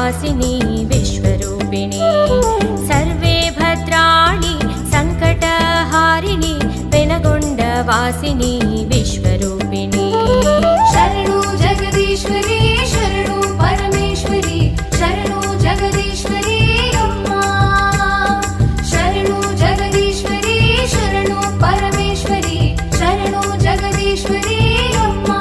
वासिनी विश्वरूपिणी सर्वे भद्राणि संकटहारिणि पेनगोंड वासिनी विश्वरूपिणी शरणु जगदीश्वरी शरणु परमेश्वरी शरणु जगदीश्वरी अम्मा शरणु जगदीश्वरी शरणु परमेश्वरी शरणु जगदीश्वरी अम्मा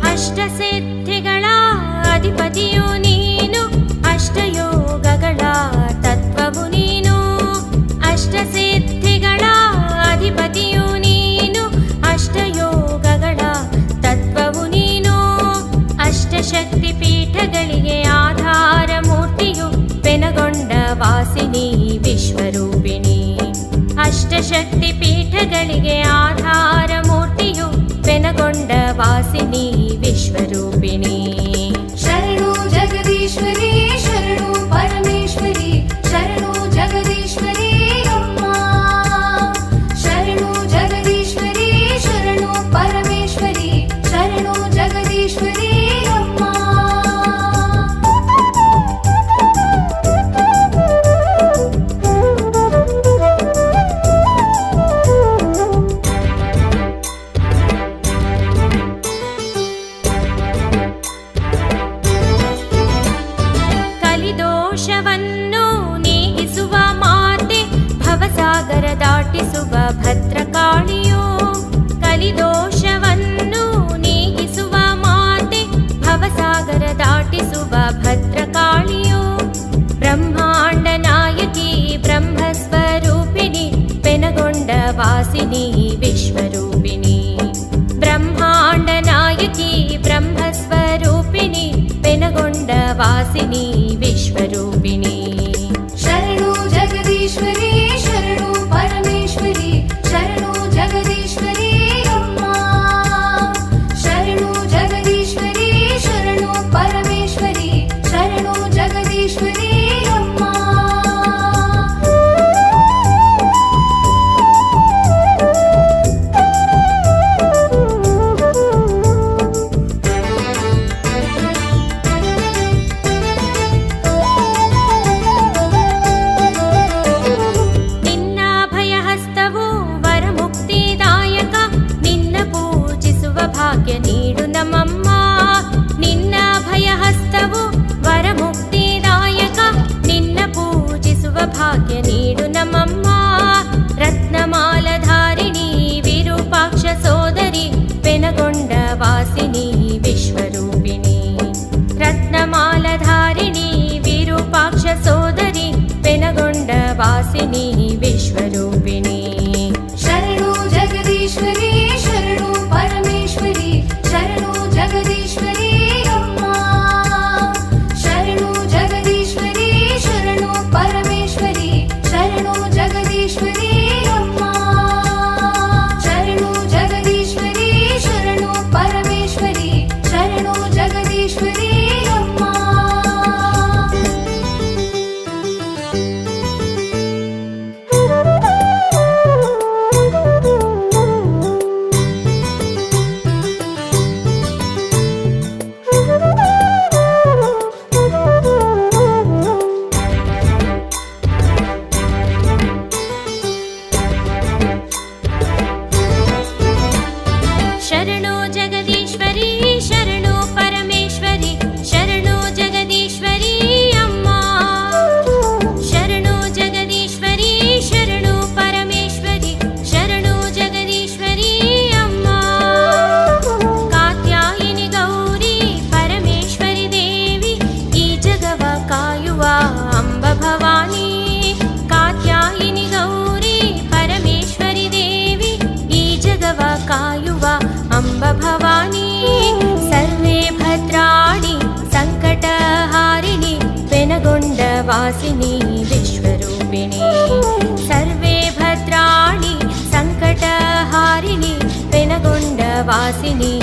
ಅಷ್ಟಸಿದ್ಧಿಗಳ ಅಧಿಪತಿಯು ನೀನು ಅಷ್ಟಯೋಗಗಳ ತತ್ವವು ನೀನು ಅಷ್ಟಸಿದ್ಧಿಗಳ ಅಧಿಪತಿಯು ನೀನು ಅಷ್ಟಯೋಗಗಳ ತತ್ವವು ನೀನು ಅಷ್ಟಶಕ್ತಿ ಪೀಠಗಳಿಗೆ ಆಧಾರ ಮೂರ್ತಿಯು ಪೆನಗೊಂಡ ವಾಸಿನಿ ವಿಶ್ವರೂಪಿಣಿ ಅಷ್ಟಶಕ್ತಿ ಪೀಠಗಳಿಗೆ ಆಧಾರ ಮೂರ್ತಿಯು ಪೆನಗೊಂಡ ವಾಸಿನಿ ವಿಶ್ವರೂಪಿಣಿ शरणु जगदीश्वरी शरणु परमेश्वरी शरणु जगदीश्वरी अम्मा शरणु जगदीश्वरी शरणु परमेश्वरी शरणु जगदीश्वरी अम्मा ಕಲಿದೋಷವನ್ನು ನೀಗಿಸುವ ಮಾತೆ ಭವಸಾಗರ ದಾಟಿಸುವ ಭದ್ರಕಾಳಿಯೋ ಕಲಿದೋಷವನ್ನು ನೀಗಿಸುವ ಮಾತೆ ಭವಸಾಗರ ದಾಟಿಸುವ ಭದ್ರಕಾಳಿಯೋ ಬ್ರಹ್ಮಾಂಡ ನಾಯಕಿ ಬ್ರಹ್ಮಸ್ವರೂಪಿಣಿ ಪೆನಗೊಂಡ ವಾಸಿನಿ ವಿಶ್ವರೂಪಿಣಿ ಬ್ರಹ್ಮಾಂಡ ನಾಯಕಿ ಬ್ರಹ್ಮಸ್ವರೂಪಿಣಿ ಪೆನಗೊಂಡ ವಾಸಿನಿ ವಿಶ್ವರೂಪಿಣಿ शरणु जगदीश्वरी शरणु परमेश्वरी शरणु जगदीश्वरी अम्मा शरणु जगदीश्वरी शरणु परमेश्वरी शरणु जगदीश्वरी अम्मा ನಿನ್ನ ಭಯಹಸ್ತವು ವರಮುಕ್ತಿದಾಯಕ ನಿನ್ನ ಪೂಜಿಸುವ ಭಾಗ್ಯ ನೀಡು ನಮ್ಮಮ್ಮ ನಿನ್ನ ಭಯಹಸ್ತವು ವರಮುಕ್ತಿದಾಯಕ ನಿನ್ನ ಪೂಜಿಸುವ ಭಾಗ್ಯ ನೀಡು ನಮ್ಮಮ್ಮ ರತ್ನಮಾಲಧಾರಿಣಿ ವಿರೂಪಾಕ್ಷ ಸೋದರಿ ಪೆನಗೊಂಡ ವಾಸಿನಿ ವಿಶ್ವರೂಪಿಣಿ ರತ್ನಮಾಲಧಾರಿಣಿ ವಿರೂಪಾಕ್ಷ ಸೋದರಿ ಪೆನಗೊಂಡ ವಾಸಿನಿ ವಿಶ್ವರೂಪಿಣಿ शरणु जगदीश्वरी शरणु परमेश्वरी शरणु जगदीश्वरी अम्मा शरणु जगदीश्वरी शरणु परमेश्वरी शरणु जगदीश्वरी अम्मा शरणु जगदीश्वरी शरणु परमेश्वरी शरणु जगदीश्वरी अम्मा ಶರಣು ಜಗದೀಶ್ವರಿ ಶರಣು ಪರಮೇಶ್ವರಿ ಶರಣು ಜಗದೀಶ್ವರಿ ಅಮ್ಮ ಶರಣು ಜಗದೀಶ್ವರಿ ಶರಣು ಪರಮೇಶ್ವರಿ ಶರಣು ಜಗದೀಶ್ವರಿ ಅಮ್ಮ ಕಾತ್ಯಾಯಿನಿ ಗೌರಿ ಪರಮೇಶ್ವರಿ ದೇವಿ ಈ ಜಗವ ಕಾಯುವ ಅಂಬ ಭವಾನಿ ಕಾತ್ಯಾಯಿನಿ ಗೌರಿ ಪರಮೇಶ್ವರಿ ದೇವಿ ಈ ಜಗವ ಕಾಯುವ ಅಂಬ ಭವಾನಿ ಸರ್ವೇ ಭದ್ರಾಣಿ ಸಂಕಟಹಾರಿಣಿ ಪೆನಗೊಂಡ ವಾಸಿನಿ ವಿಶ್ವರೂಪಿಣಿ ಸರ್ವೇ ಭದ್ರಾಣಿ ಸಂಕಟಹಾರಿಣಿ ಪೆನಗೊಂಡ ವಾಸಿನಿ